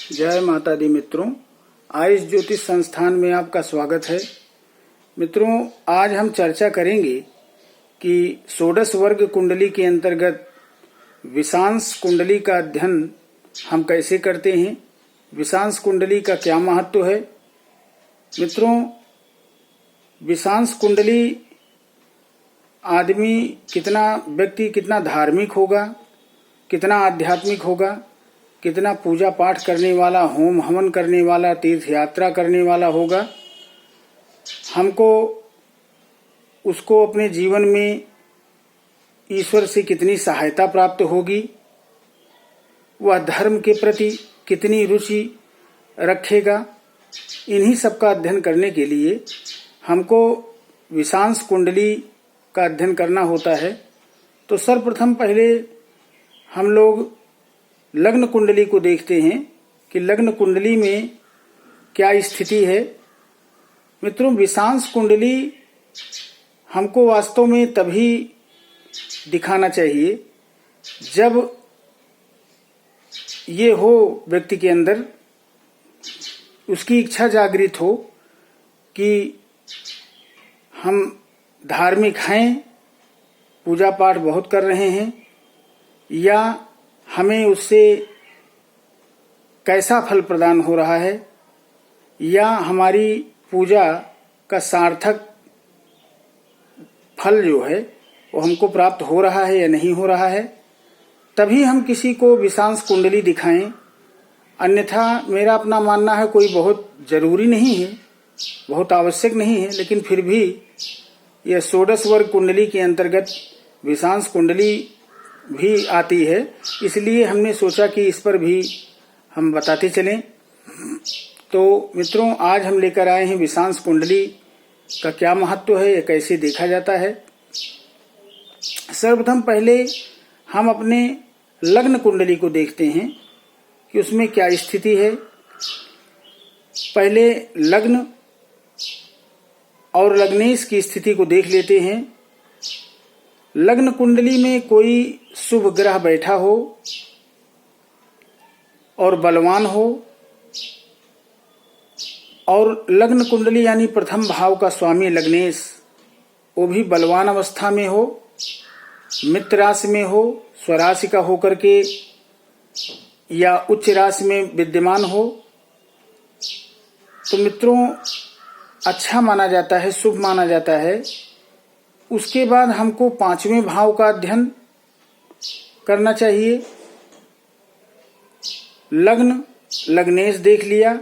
जय माता दी मित्रों, आयुष ज्योतिष संस्थान में आपका स्वागत है। मित्रों, आज हम चर्चा करेंगे कि षोडश वर्ग कुंडली के अंतर्गत विषांश कुंडली का अध्ययन हम कैसे करते हैं, विषांश कुंडली का क्या महत्व है। मित्रों, विषांश कुंडली व्यक्ति कितना धार्मिक होगा, कितना आध्यात्मिक होगा, कितना पूजा पाठ करने वाला, होम हवन करने वाला, तीर्थ यात्रा करने वाला होगा, हमको उसको अपने जीवन में ईश्वर से कितनी सहायता प्राप्त होगी, वह धर्म के प्रति कितनी रुचि रखेगा। इन्हीं सब का अध्ययन करने के लिए हमको विषांश कुंडली का अध्ययन करना होता है। तो सर्वप्रथम पहले हम लोग लग्न कुंडली को देखते हैं कि लग्न कुंडली में क्या स्थिति है। मित्रों, विषांश कुंडली हमको वास्तव में तभी दिखाना चाहिए जब ये हो व्यक्ति के अंदर, उसकी इच्छा जागृत हो कि हम धार्मिक हैं, पूजा पाठ बहुत कर रहे हैं, या हमें उससे कैसा फल प्रदान हो रहा है, या हमारी पूजा का सार्थक फल जो है वो हमको प्राप्त हो रहा है या नहीं हो रहा है, तभी हम किसी को विषांश कुंडली दिखाएं। अन्यथा मेरा अपना मानना है कोई बहुत जरूरी नहीं है, बहुत आवश्यक नहीं है, लेकिन फिर भी यह षोडश वर्ग कुंडली के अंतर्गत विषांश कुंडली भी आती है, इसलिए हमने सोचा कि इस पर भी हम बताते चलें। तो मित्रों, आज हम लेकर आए हैं विषांश कुंडली का क्या महत्व है, यह कैसे देखा जाता है। सर्वप्रथम पहले हम अपने लग्न कुंडली को देखते हैं कि उसमें क्या स्थिति है। पहले लग्न और लग्नेश की स्थिति को देख लेते हैं। लग्न कुंडली में कोई शुभ ग्रह बैठा हो और बलवान हो, और लग्न कुंडली यानी प्रथम भाव का स्वामी लग्नेश वो भी बलवान अवस्था में हो, मित्र राशि में हो, स्वराशि का होकर के या उच्च राशि में विद्यमान हो, तो मित्रों अच्छा माना जाता है, शुभ माना जाता है। उसके बाद हमको पांचवें भाव का अध्ययन करना चाहिए। लग्न लग्नेश देख लिया,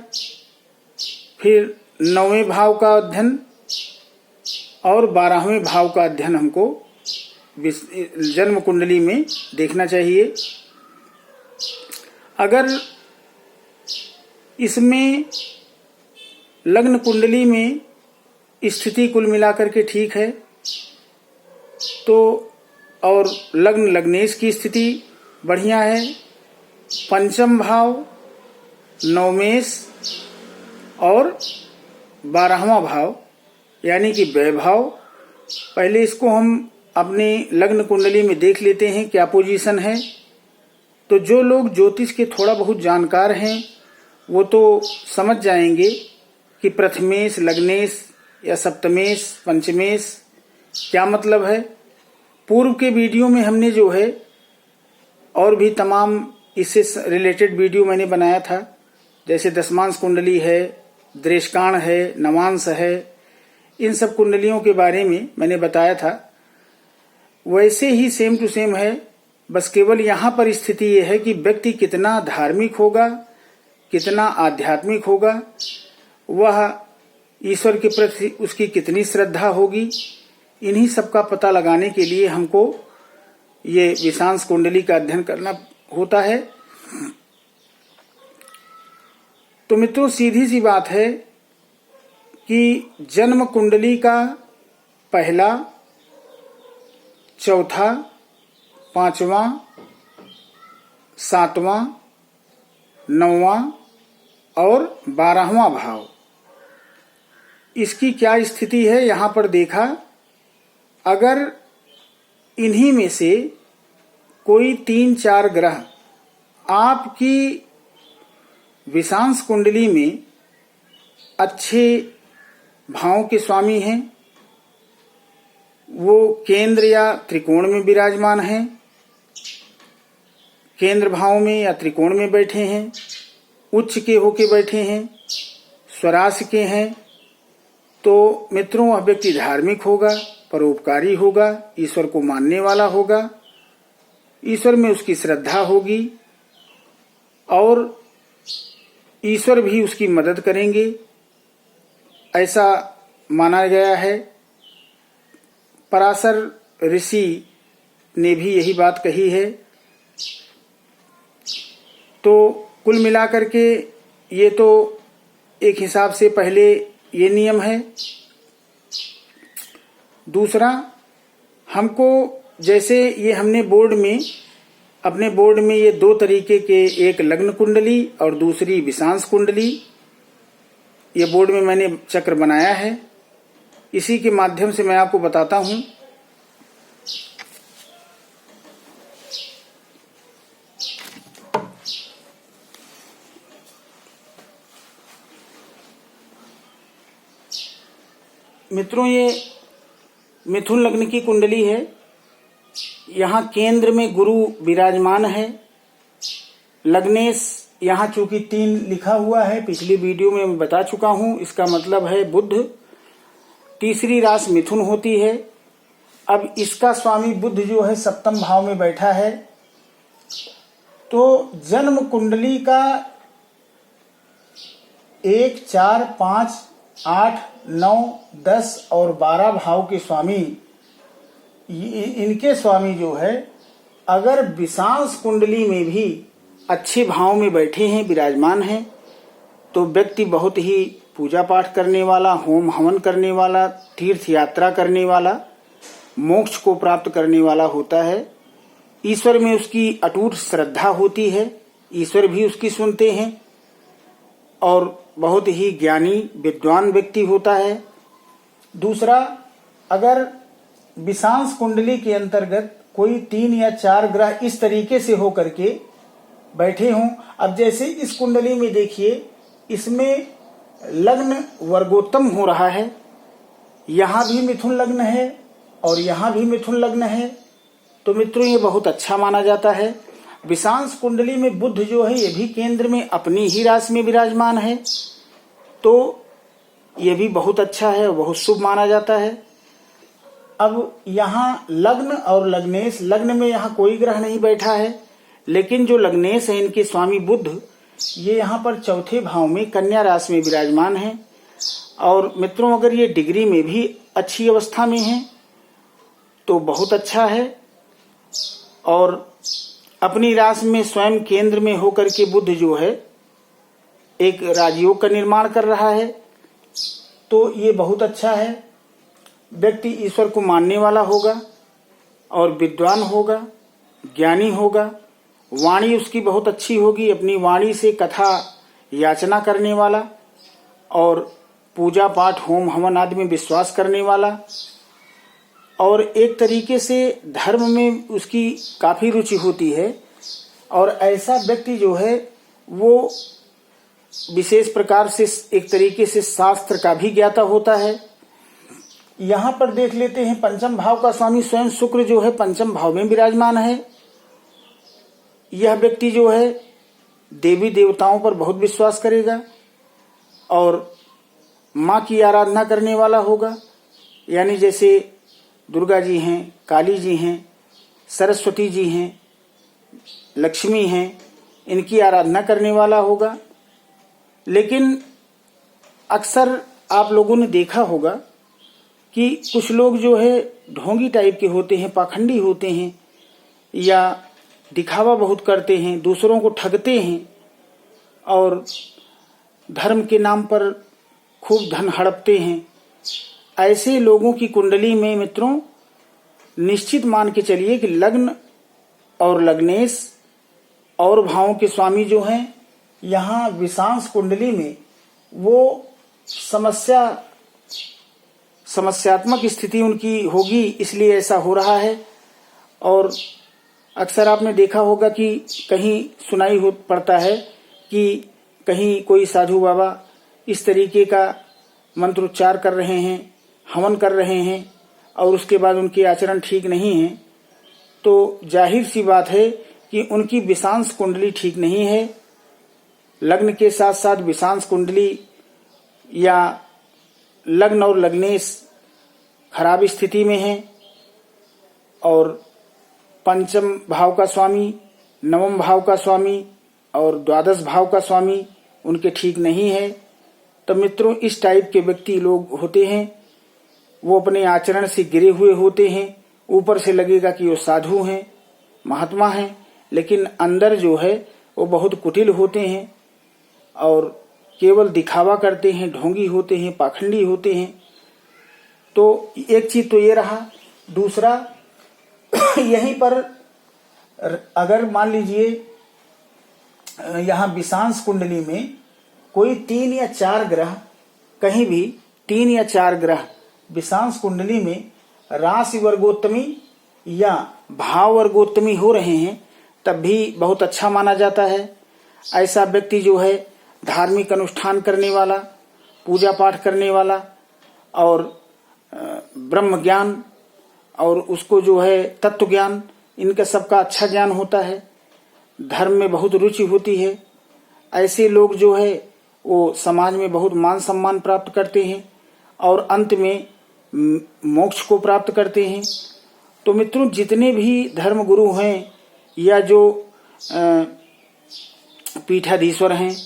फिर 9वें भाव का अध्ययन और 12वें भाव का अध्ययन हमको जन्म कुंडली में देखना चाहिए। अगर इसमें लग्न कुंडली में स्थिति कुल मिलाकर के ठीक है तो, और लग्न लग्नेश की स्थिति बढ़िया है, पंचम भाव, नवमेश और 12वां भाव यानी कि वैभाव, पहले इसको हम अपने लग्न कुंडली में देख लेते हैं क्या पोजीशन है। तो जो लोग ज्योतिष के थोड़ा बहुत जानकार हैं वो तो समझ जाएंगे कि प्रथमेश, लग्नेश या सप्तमेश, पंचमेश क्या मतलब है। पूर्व के वीडियो में हमने जो है और भी तमाम इससे रिलेटेड वीडियो मैंने बनाया था, जैसे दशमांश कुंडली है, दृष्काण है, नवांश है, इन सब कुंडलियों के बारे में मैंने बताया था। वैसे ही सेम टू सेम है, बस केवल यहाँ पर स्थिति ये है कि व्यक्ति कितना धार्मिक होगा, कितना आध्यात्मिक होगा, वह ईश्वर के प्रति उसकी कितनी श्रद्धा होगी। इन्हीं सब का पता लगाने के लिए हमको ये विषांश कुंडली का अध्ययन करना होता है। तो मित्रों, सीधी सी बात है कि जन्म कुंडली का पहला, चौथा, पांचवा, सातवां, 9वां और 12वां भाव, इसकी क्या स्थिति है यहां पर देखा। अगर इन्हीं में से कोई 3-4 ग्रह आपकी विषांश कुंडली में अच्छे भाव के स्वामी हैं, वो केंद्र या त्रिकोण में विराजमान हैं, केंद्र भाव में या त्रिकोण में बैठे हैं, उच्च के होके बैठे हैं, स्वराशि के हैं, तो मित्रों वह व्यक्ति धार्मिक होगा, परोपकारी होगा, ईश्वर को मानने वाला होगा, ईश्वर में उसकी श्रद्धा होगी और ईश्वर भी उसकी मदद करेंगे, ऐसा माना गया है। पराशर ऋषि ने भी यही बात कही है। तो कुल मिलाकर के ये तो एक हिसाब से पहले ये नियम है। दूसरा, हमको जैसे ये हमने अपने बोर्ड में ये दो तरीके के, एक लग्न कुंडली और दूसरी विषांश कुंडली, ये बोर्ड में मैंने चक्र बनाया है। इसी के माध्यम से मैं आपको बताता हूं। मित्रों, ये मिथुन लग्न की कुंडली है। यहाँ केंद्र में गुरु विराजमान है। लग्नेश यहाँ चूंकि 3 लिखा हुआ है, पिछली वीडियो में मैं बता चुका हूँ, इसका मतलब है बुध। तीसरी राशि मिथुन होती है। अब इसका स्वामी बुध जो है सप्तम भाव में बैठा है। तो जन्म कुंडली का 1, 4, 5, 8, 9, 10 और 12 भाव के स्वामी, इनके स्वामी जो है अगर विषांश कुंडली में भी अच्छे भाव में बैठे हैं, विराजमान हैं, तो व्यक्ति बहुत ही पूजा पाठ करने वाला, होम हवन करने वाला, तीर्थ यात्रा करने वाला, मोक्ष को प्राप्त करने वाला होता है। ईश्वर में उसकी अटूट श्रद्धा होती है, ईश्वर भी उसकी सुनते हैं और बहुत ही ज्ञानी विद्वान व्यक्ति होता है। दूसरा, अगर विषांश कुंडली के अंतर्गत कोई 3 या 4 ग्रह इस तरीके से हो करके बैठे हों। अब जैसे इस कुंडली में देखिए, इसमें लग्न वर्गोत्तम हो रहा है, यहाँ भी मिथुन लग्न है और यहाँ भी मिथुन लग्न है। तो मित्रों, ये बहुत अच्छा माना जाता है। विषांश कुंडली में बुध जो है ये भी केंद्र में अपनी ही राशि में विराजमान है, तो ये भी बहुत अच्छा है, बहुत शुभ माना जाता है। अब यहाँ लग्न और लग्नेश, लग्न में यहाँ कोई ग्रह नहीं बैठा है, लेकिन जो लग्नेश है इनके स्वामी बुध, ये यहाँ पर चौथे भाव में कन्या राशि में विराजमान है। और मित्रों, अगर ये डिग्री में भी अच्छी अवस्था में है तो बहुत अच्छा है। और अपनी राशि में स्वयं केंद्र में होकर के बुध जो है एक राजयोग का निर्माण कर रहा है, तो ये बहुत अच्छा है। व्यक्ति ईश्वर को मानने वाला होगा और विद्वान होगा, ज्ञानी होगा, वाणी उसकी बहुत अच्छी होगी, अपनी वाणी से कथा याचना करने वाला और पूजा पाठ होम हवन आदि में विश्वास करने वाला, और एक तरीके से धर्म में उसकी काफी रुचि होती है। और ऐसा व्यक्ति जो है वो विशेष प्रकार से एक तरीके से शास्त्र का भी ज्ञाता होता है। यहाँ पर देख लेते हैं, पंचम भाव का स्वामी स्वयं शुक्र जो है पंचम भाव में विराजमान है। यह व्यक्ति जो है देवी देवताओं पर बहुत विश्वास करेगा और माँ की आराधना करने वाला होगा। यानी जैसे दुर्गा जी हैं, काली जी हैं, सरस्वती जी हैं, लक्ष्मी हैं, इनकी आराधना करने वाला होगा। लेकिन अक्सर आप लोगों ने देखा होगा कि कुछ लोग जो है ढोंगी टाइप के होते हैं, पाखंडी होते हैं, या दिखावा बहुत करते हैं, दूसरों को ठगते हैं और धर्म के नाम पर खूब धन हड़पते हैं। ऐसे लोगों की कुंडली में मित्रों निश्चित मान के चलिए कि लग्न और लग्नेश और भावों के स्वामी जो हैं, यहाँ विषांश कुंडली में वो समस्यात्मक स्थिति उनकी होगी, इसलिए ऐसा हो रहा है। और अक्सर आपने देखा होगा कि कहीं सुनाई पड़ता है कि कहीं कोई साधु बाबा इस तरीके का मंत्रोच्चार कर रहे हैं, हवन कर रहे हैं और उसके बाद उनके आचरण ठीक नहीं है, तो जाहिर सी बात है कि उनकी विषांश कुंडली ठीक नहीं है। लग्न के साथ साथ विषांश कुंडली या लग्न और लग्नेश खराब स्थिति में है और पंचम भाव का स्वामी, नवम भाव का स्वामी और द्वादश भाव का स्वामी उनके ठीक नहीं है। तो मित्रों, इस टाइप के व्यक्ति लोग होते हैं, वो अपने आचरण से गिरे हुए होते हैं। ऊपर से लगेगा कि वो साधु हैं, महात्मा हैं, लेकिन अंदर जो है वो बहुत कुटिल होते हैं और केवल दिखावा करते हैं, ढोंगी होते हैं, पाखंडी होते हैं। तो एक चीज तो ये रहा। दूसरा, यहीं पर अगर मान लीजिए यहाँ विषांश कुंडली में कोई 3 या 4 ग्रह, कहीं भी 3 या 4 ग्रह विषांश कुंडली में राशि वर्गोत्तमी या भाव वर्गोत्तमी हो रहे हैं, तब भी बहुत अच्छा माना जाता है। ऐसा व्यक्ति जो है धार्मिक अनुष्ठान करने वाला, पूजा पाठ करने वाला और ब्रह्म ज्ञान और उसको जो है तत्व ज्ञान, इनका सबका अच्छा ज्ञान होता है, धर्म में बहुत रुचि होती है। ऐसे लोग जो है वो समाज में बहुत मान सम्मान प्राप्त करते हैं और अंत में मोक्ष को प्राप्त करते हैं। तो मित्रों, जितने भी धर्म गुरु हैं या जो पीठाधीश्वर हैं,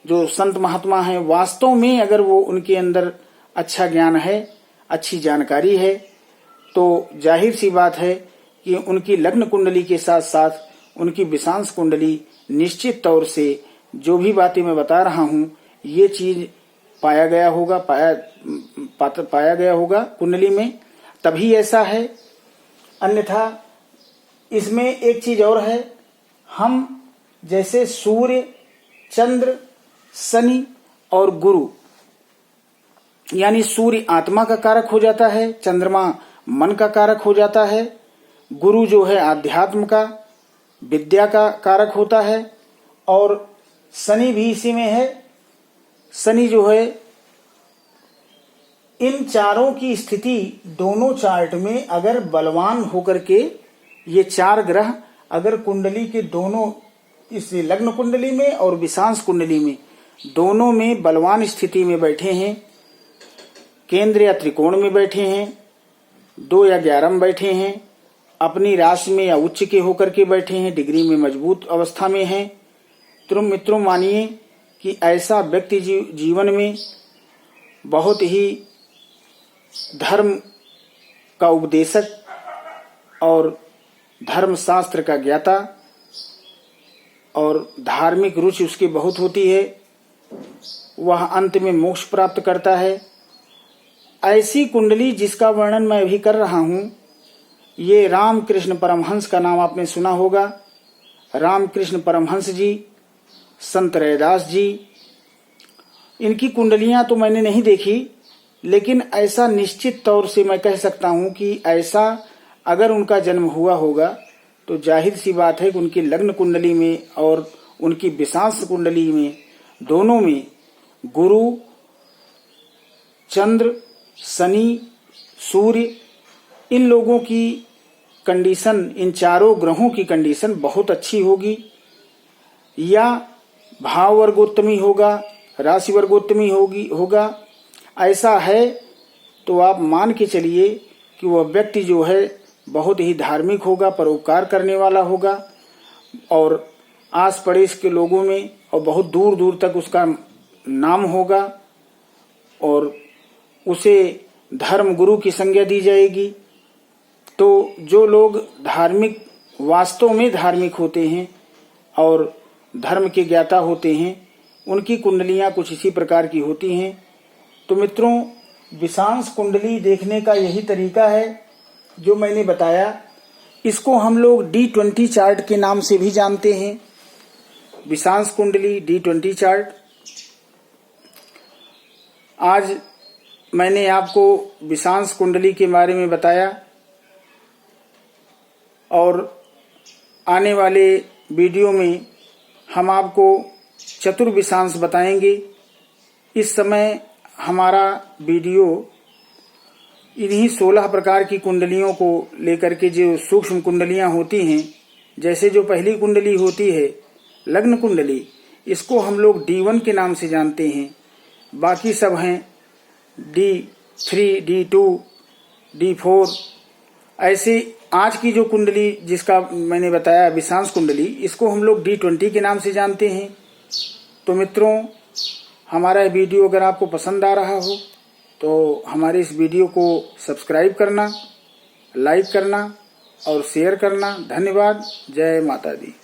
जो संत महात्मा हैं, वास्तव में अगर वो उनके अंदर अच्छा ज्ञान है, अच्छी जानकारी है, तो जाहिर सी बात है कि उनकी लग्न कुंडली के साथ साथ उनकी विषांश कुंडली निश्चित तौर से जो भी बातें मैं बता रहा हूं, ये चीज पाया गया होगा कुंडली में, तभी ऐसा है। अन्यथा इसमें एक चीज और है, हम जैसे सूर्य, चंद्र, शनि और गुरु, यानी सूर्य आत्मा का कारक हो जाता है, चंद्रमा मन का कारक हो जाता है, गुरु जो है आध्यात्म का, विद्या का कारक होता है और शनि भी इसी में है। शनि जो है, इन चारों की स्थिति दोनों चार्ट में अगर बलवान होकर के ये 4 ग्रह अगर कुंडली के दोनों, इस लग्न कुंडली में और विषांश कुंडली में दोनों में बलवान स्थिति में बैठे हैं, केंद्र या त्रिकोण में बैठे हैं, 2 या 11 में बैठे हैं, अपनी राशि में या उच्च के होकर के बैठे हैं, डिग्री में मजबूत अवस्था में हैं, तो मित्रों मानिए कि ऐसा व्यक्ति जीवन में बहुत ही धर्म का उपदेशक और धर्म शास्त्र का ज्ञाता और धार्मिक रुचि उसकी बहुत होती है, वह अंत में मोक्ष प्राप्त करता है। ऐसी कुंडली जिसका वर्णन मैं अभी कर रहा हूं, ये रामकृष्ण परमहंस का नाम आपने सुना होगा। रामकृष्ण परमहंस जी, संत रैदास जी, इनकी कुंडलियां तो मैंने नहीं देखी, लेकिन ऐसा निश्चित तौर से मैं कह सकता हूं कि ऐसा अगर उनका जन्म हुआ होगा तो जाहिर सी बात है कि उनकी लग्न कुंडली में और उनकी विषांश कुंडली में दोनों में गुरु, चंद्र, शनि, सूर्य, इन लोगों की कंडीशन, इन चारों ग्रहों की कंडीशन बहुत अच्छी होगी। या भाव वर्गोत्तमी होगा, राशि वर्गोत्तमी होगा। ऐसा है तो आप मान के चलिए कि वह व्यक्ति जो है बहुत ही धार्मिक होगा, परोपकार करने वाला होगा और आस पड़ोस के लोगों में और बहुत दूर दूर तक उसका नाम होगा और उसे धर्म गुरु की संज्ञा दी जाएगी। तो जो लोग धार्मिक, वास्तव में धार्मिक होते हैं और धर्म के ज्ञाता होते हैं, उनकी कुंडलियां कुछ इसी प्रकार की होती हैं। तो मित्रों, विषांश कुंडली देखने का यही तरीका है जो मैंने बताया। इसको हम लोग D20 चार्ट के नाम से भी जानते हैं। विषांश कुंडली, D20 चार्ट। आज मैंने आपको विषांश कुंडली के बारे में बताया और आने वाले वीडियो में हम आपको चतुर्विशांश बताएंगे। इस समय हमारा वीडियो इन्हीं 16 प्रकार की कुंडलियों को लेकर के, जो सूक्ष्म कुंडलियां होती हैं, जैसे जो पहली कुंडली होती है लग्न कुंडली, इसको हम लोग D1 के नाम से जानते हैं। बाकी सब हैं D3, D2, D4। ऐसे आज की जो कुंडली जिसका मैंने बताया विशांश कुंडली, इसको हम लोग D20 के नाम से जानते हैं। तो मित्रों, हमारा वीडियो अगर आपको पसंद आ रहा हो तो हमारे इस वीडियो को सब्सक्राइब करना, लाइक करना और शेयर करना। धन्यवाद। जय माता दी।